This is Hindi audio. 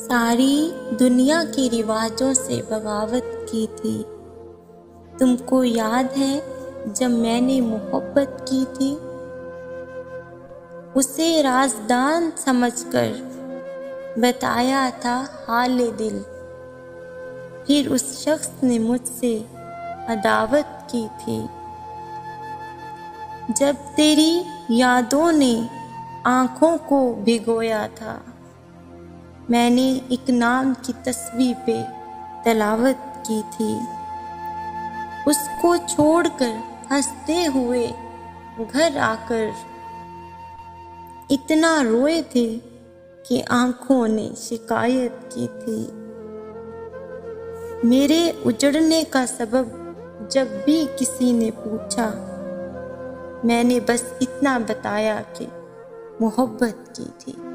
सारी दुनिया के रिवाजों से बगावत की थी। तुमको याद है जब मैंने मोहब्बत की थी? उसे राज़दान समझकर बताया था हाले दिल, फिर उस शख्स ने मुझसे अदावत की थी। जब तेरी यादों ने आँखों को भिगोया था, मैंने एक नाम की तस्वीर पे तलावत की थी। उसको छोड़कर हंसते हुए घर आकर इतना रोए थे कि आँखों ने शिकायत की थी। मेरे उजड़ने का सबब जब भी किसी ने पूछा, मैंने बस इतना बताया कि मोहब्बत की थी।